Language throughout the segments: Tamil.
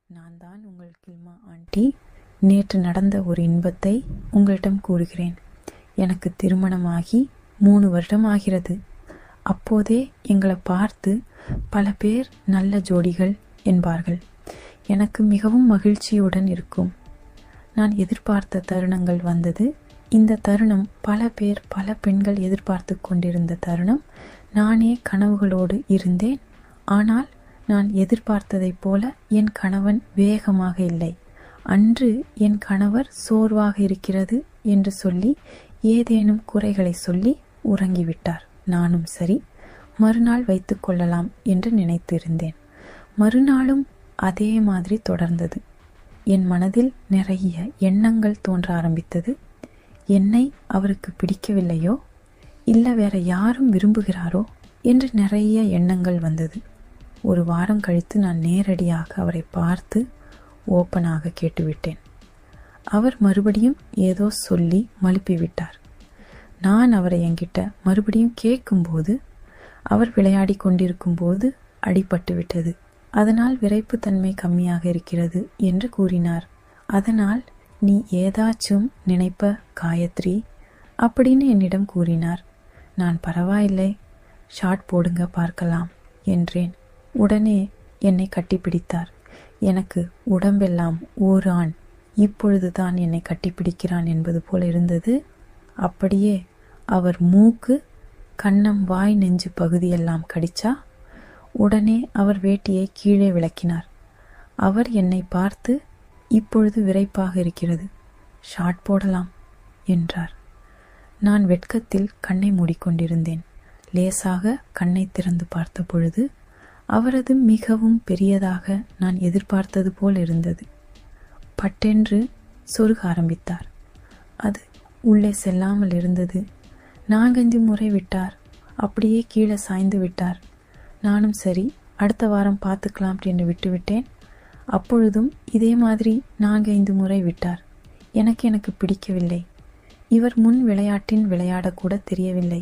நான் தான் உங்கள் கில்மா ஆண்டி. நேற்று நடந்த ஒரு இன்பத்தை உங்களிடம் கூறுகிறேன். எனக்கு திருமணமாகி 3 வருடம் ஆகிறது. அப்போதே எங்களை பார்த்து பல பேர் நல்ல ஜோடிகள் என்பார்கள். எனக்கு மிகவும் மகிழ்ச்சியுடன் இருக்கும். நான் எதிர்பார்த்த தருணங்கள் வந்தது. இந்த தருணம் பல பெண்கள் எதிர்பார்த்து கொண்டிருந்த தருணம். நானே கனவுகளோடு இருந்தேன். ஆனால் நான் எதிர்பார்த்ததைப் போல என் கணவன் வேகமாக இல்லை. அன்று என் கணவர் சோர்வாக இருக்கிறது என்று சொல்லி ஏதேனும் குறைகளை சொல்லி உறங்கிவிட்டார். நானும் சரி, மறுநாள் வைத்து கொள்ளலாம் என்று நினைத்திருந்தேன். மறுநாளும் அதே மாதிரி தொடர்ந்தது. என் மனதில் நிறைய எண்ணங்கள் தோன்ற ஆரம்பித்தது. என்னை அவருக்கு பிடிக்கவில்லையோ இல்லை வேற யாரும் விரும்புகிறாரோ என்று நிறைய எண்ணங்கள் வந்தது. ஒரு வாரம் கழித்து நான் நேரடியாக அவரை பார்த்து ஓப்பனாக கேட்டுவிட்டேன். அவர் மறுபடியும் ஏதோ சொல்லி மழுப்பிவிட்டார். நான் அவரை என்கிட்ட மறுபடியும் கேட்கும்போது அவர் விளையாடி கொண்டிருக்கும் போது அடிபட்டு விட்டது. அதனால் விரைப்புத்தன்மை கம்மியாக இருக்கிறது என்று கூறினார். அதனால் நீ ஏதாச்சும் நினைப்ப காயத்ரி அப்படின்னு என்னிடம் கூறினார். நான் பரவாயில்லை, ஷார்ட் போடுங்க பார்க்கலாம் என்றேன். உடனே என்னை கட்டிப்பிடித்தார். எனக்கு உடம்பெல்லாம் ஓர் ஆண் இப்பொழுதுதான் என்னை கட்டிப்பிடிக்கிறான் என்பது போல இருந்தது. அப்படியே அவர் மூக்கு, கன்னம், வாய், நெஞ்சு பகுதியெல்லாம் கடிச்சா. உடனே அவர் வேட்டியை கீழே விளக்கினார். அவர் என்னை பார்த்து இப்பொழுது விரைப்பாக இருக்கிறது, ஷார்ட் போடலாம் என்றார். நான் வெட்கத்தில் கண்ணை மூடிக்கொண்டிருந்தேன். லேசாக கண்ணை திறந்து பார்த்த பொழுது அவரது மிகவும் பெரியதாக நான் எதிர்பார்த்தது போல் இருந்தது. பட்டென்று சொருக ஆரம்பித்தார். அது உள்ளே செல்லாமல் இருந்தது. 4-5 முறை விட்டார். அப்படியே கீழே சாய்ந்து விட்டார். நானும் சரி, அடுத்த வாரம் பார்த்துக்கலாம் என்று விட்டுவிட்டேன். அப்பொழுதும் இதே மாதிரி 4-5 முறை விட்டார். எனக்கு பிடிக்கவில்லை. இவர் முன் விளையாட்டின் விளையாடக்கூட தெரியவில்லை.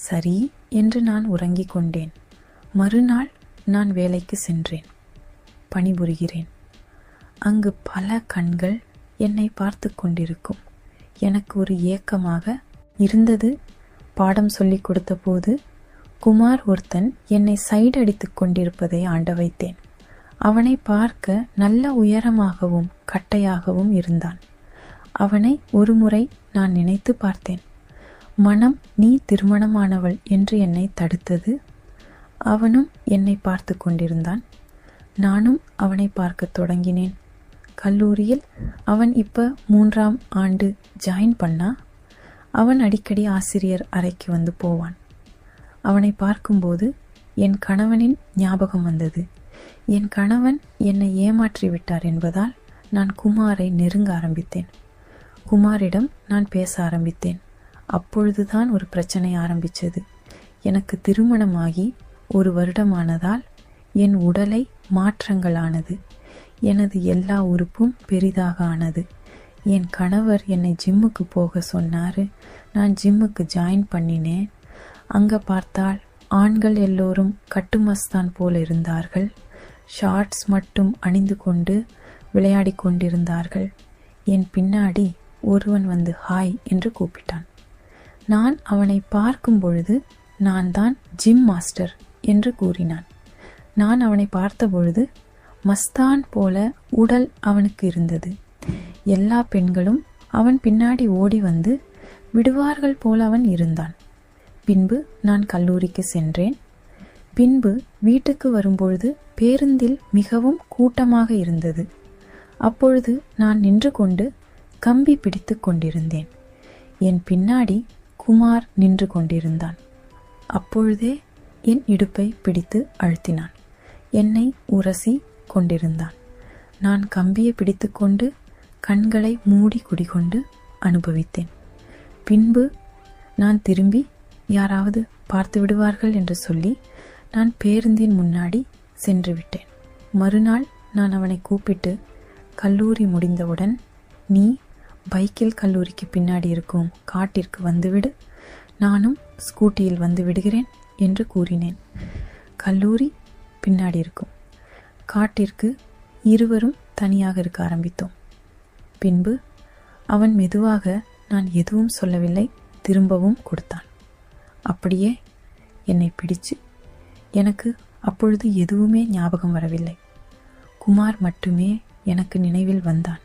சரி என்று நான் உறங்கிக் கொண்டேன். மறுநாள் நான் வேலைக்கு சென்றேன். பணிபுரிகிறேன். அங்கு பல கண்கள் என்னை பார்த்து கொண்டிருக்கும். எனக்கு ஒரு ஏக்கமாக இருந்தது. பாடம் சொல்லிக் கொடுத்த போது குமார் ஒருத்தன் என்னை சைடு அடித்து கொண்டிருப்பதை ஆண்ட வைத்தேன். அவனை பார்க்க நல்ல உயரமாகவும் கட்டையாகவும் இருந்தான். அவனை ஒரு முறை நான் நினைத்து பார்த்தேன். மனம் நீ திருமணமானவள் என்று என்னை தடுத்தது. அவனும் என்னை பார்த்து கொண்டிருந்தான். நானும் அவனை பார்க்க தொடங்கினேன். கல்லூரியில் அவன் இப்போ 3ஆம் ஆண்டு ஜாயின் பண்ணா. அவன் அடிக்கடி ஆசிரியர் அறைக்கு வந்து போவான். அவனை பார்க்கும்போது என் கணவனின் ஞாபகம் வந்தது. என் கணவன் என்னை ஏமாற்றி விட்டார் என்பதால் நான் குமாரை நெருங்க ஆரம்பித்தேன். குமாரிடம் நான் பேச ஆரம்பித்தேன். அப்பொழுதுதான் ஒரு பிரச்சனை ஆரம்பித்தது. எனக்கு திருமணமாகி 1 வருடமானதால் என் உடலை மாற்றங்களானது. எனது எல்லா உறுப்பும் பெரிதாக ஆனது. என் கணவர் என்னை ஜிம்முக்கு போக சொன்னார். நான் ஜிம்முக்கு ஜாயின் பண்ணினேன். அங்கே பார்த்தால் ஆண்கள் எல்லோரும் கட்டுமஸ்தான் போல் இருந்தார்கள். ஷார்ட்ஸ் மட்டும் அணிந்து கொண்டு விளையாடி கொண்டிருந்தார்கள். என் பின்னாடி ஒருவன் வந்து ஹாய் என்று கூப்பிட்டான். நான் அவனை பார்க்கும் பொழுது நான் தான் ஜிம் மாஸ்டர் என்று கூறினான். நான் அவனை பார்த்த பொழுது மஸ்தான் போல உடல் அவனுக்கு இருந்தது. எல்லா பெண்களும் அவன் பின்னாடி ஓடி வந்து விடுவார்கள் போல அவன் இருந்தான். பின்பு நான் கல்லூரிக்கு சென்றேன். பின்பு வீட்டுக்கு வரும்பொழுது பேருந்தில் மிகவும் கூட்டமாக இருந்தது. அப்பொழுது நான் நின்று கொண்டு கம்பி பிடித்து கொண்டிருந்தேன். என் பின்னாடி குமார் நின்று கொண்டிருந்தான். அப்பொழுதே என் இடுப்பை பிடித்து அழுத்தினான். என்னை உரசி கொண்டிருந்தான். நான் கம்பியை பிடித்து கொண்டு கண்களை மூடி குடிகொண்டு அனுபவித்தேன். பின்பு நான் திரும்பி யாராவது பார்த்து விடுவார்கள் என்று சொல்லி நான் பேருந்தின் முன்னாடி சென்று விட்டேன். மறுநாள் நான் அவனை கூப்பிட்டு, கல்லூரி முடிந்தவுடன் நீ பைக்கில் கல்லூரிக்கு பின்னாடி இருக்கும் காட்டிற்கு வந்துவிடு, நானும் ஸ்கூட்டியில் வந்து விடுகிறேன் என்று கூறினேன். கல்லூரி பின்னாடி இருக்கும். காட்டிற்கு இருவரும் தனியாக இருக்க ஆரம்பித்தோம். பின்பு அவன் மெதுவாக, நான் எதுவும் சொல்லவில்லை, திரும்பவும் கொடுத்தான். அப்படியே என்னை பிடிச்சு. எனக்கு அப்பொழுது எதுவுமே ஞாபகம் வரவில்லை. குமார் மட்டுமே எனக்கு நினைவில் வந்தான்.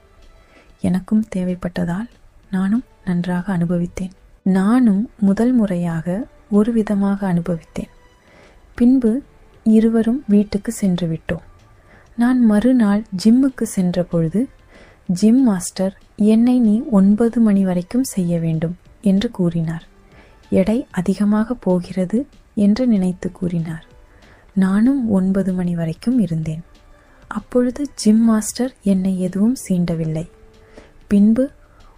எனக்கும் தேவைப்பட்டதால் நானும் நன்றாக அனுபவித்தேன். நானும் முதல் முறையாக ஒரு விதமாக அனுபவித்தேன். பின்பு இருவரும் வீட்டுக்கு சென்று விட்டோம். நான் மறுநாள் ஜிம்முக்கு சென்ற பொழுது ஜிம் மாஸ்டர் என்னை நீ 9 மணி வரைக்கும் செய்ய வேண்டும் என்று கூறினார். எடை அதிகமாக போகிறது என்று நினைத்து கூறினார். நானும் 9 மணி வரைக்கும் இருந்தேன். அப்பொழுது ஜிம் மாஸ்டர் என்னை எதுவும் சீண்டவில்லை. பின்பு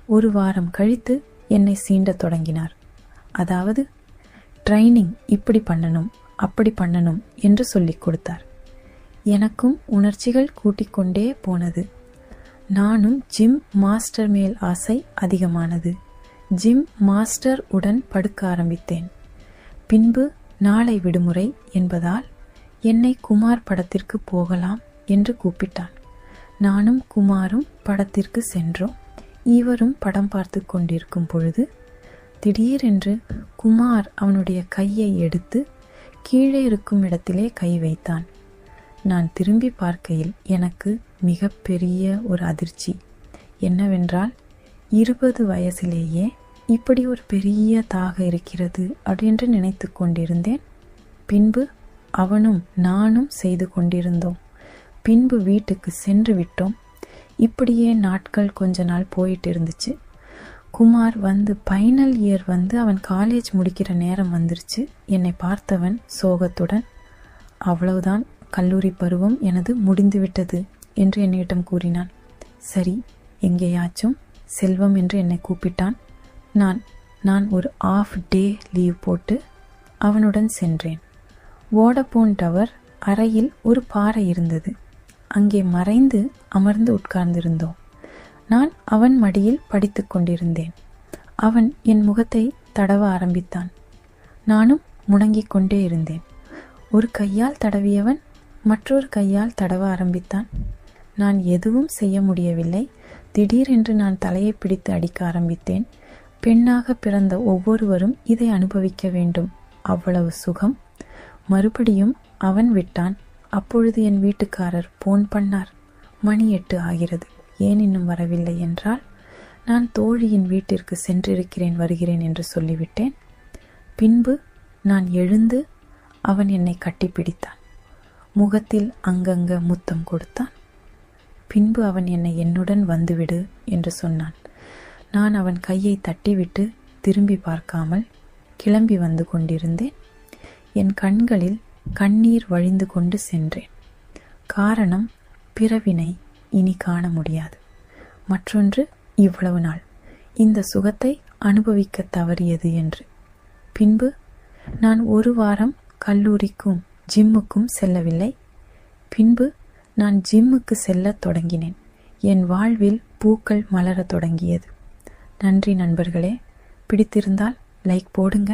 ஒரு வாரம் கழித்து என்னை சீண்டத் தொடங்கினார். அதாவது ட்ரைனிங் இப்படி பண்ணணும், அப்படி பண்ணணும் என்று சொல்லிக் கொடுத்தார். எனக்கும் உணர்ச்சிகள் கூட்டிக்கொண்டே போனது. நானும் ஜிம் மாஸ்டர் மேல் ஆசை அதிகமானது. ஜிம் மாஸ்டர் உடன் படுக்க ஆரம்பித்தேன். பின்பு நாளை விடுமுறை என்பதால் என்னை குமார் படத்திற்கு போகலாம் என்று கூப்பிட்டான். நானும் குமாரும் படத்திற்கு சென்றோம். இவரும் படம் பார்த்து கொண்டிருக்கும் பொழுது திடீரென்று குமார் அவனுடைய கையை எடுத்து கீழே இருக்கும் இடத்திலே கை வைத்தான். நான் திரும்பி பார்க்கையில் எனக்கு மிகப்பெரிய ஒரு அதிர்ச்சி. என்னவென்றால் 20 வயசிலேயே இப்படி ஒரு பெரிய தாக இருக்கிறது அப்படின்று நினைத்து கொண்டிருந்தேன். பின்பு அவனும் நானும் செய்து கொண்டிருந்தோம். பின்பு வீட்டுக்கு சென்று விட்டோம். இப்படியே நாட்கள் கொஞ்ச நாள் போயிட்டு இருந்துச்சு. குமார் வந்து ஃபைனல் இயர் வந்து அவன் காலேஜ் முடிக்கிற நேரம் வந்துருச்சு. என்னை பார்த்தவன் சோகத்துடன், அவ்வளவுதான், கல்லூரி பருவம் எனது முடிந்துவிட்டது என்று என்னிடம் கூறினான். சரி, எங்கேயாச்சும் செல்வம் என்று என்னை கூப்பிட்டான். நான் ஒரு ஆஃப் டே லீவ் போட்டு அவனுடன் சென்றேன். வோடபோன் டவர் அறையில் ஒரு பாறை இருந்தது. அங்கே மறைந்து அமர்ந்து உட்கார்ந்திருந்தோம். நான் அவன் மடியில் படித்து கொண்டிருந்தேன். அவன் என் முகத்தை தடவ ஆரம்பித்தான். நானும் முடங்கிக் கொண்டே இருந்தேன். ஒரு கையால் தடவியவன் மற்றொரு கையால் தடவ ஆரம்பித்தான். நான் எதுவும் செய்ய முடியவில்லை. திடீரென்று நான் தலையை பிடித்து அடிக்க ஆரம்பித்தேன். பெண்ணாக பிறந்த ஒவ்வொருவரும் இதை அனுபவிக்க வேண்டும், அவ்வளவு சுகம். மறுபடியும் அவன் விட்டான். அப்பொழுது என் வீட்டுக்காரர் போன் பண்ணார். மணி 8 ஆகிறது, ஏன் இன்னும் வரவில்லை என்றால், நான் தோழியின் வீட்டிற்கு சென்றிருக்கிறேன், வருகிறேன் என்று சொல்லிவிட்டேன். பின்பு நான் எழுந்து அவன் என்னை கட்டிப்பிடித்தான். முகத்தில் அங்கங்க முத்தம் கொடுத்தான். பின்பு அவன் என்னை என்னுடன் வந்துவிடு என்று சொன்னான். நான் அவன் கையை தட்டிவிட்டு திரும்பி பார்க்காமல் கிளம்பி வந்து கொண்டிருந்தேன். என் கண்களில் கண்ணீர் வழிந்து கொண்டு சென்றேன். காரணம், பிறவினை இனி காண முடியாது. மற்றொன்று, இவ்வளவு நாள் இந்த சுகத்தை அனுபவிக்க தவறியது என்று. பின்பு நான் ஒரு வாரம் கல்லூரிக்கும் ஜிம்முக்கும் செல்லவில்லை. பின்பு நான் ஜிம்முக்கு செல்லத் தொடங்கினேன். என் வாழ்வில் பூக்கள் மலரத் தொடங்கியது. நன்றி நண்பர்களே. பிடித்திருந்தால் லைக் போடுங்க.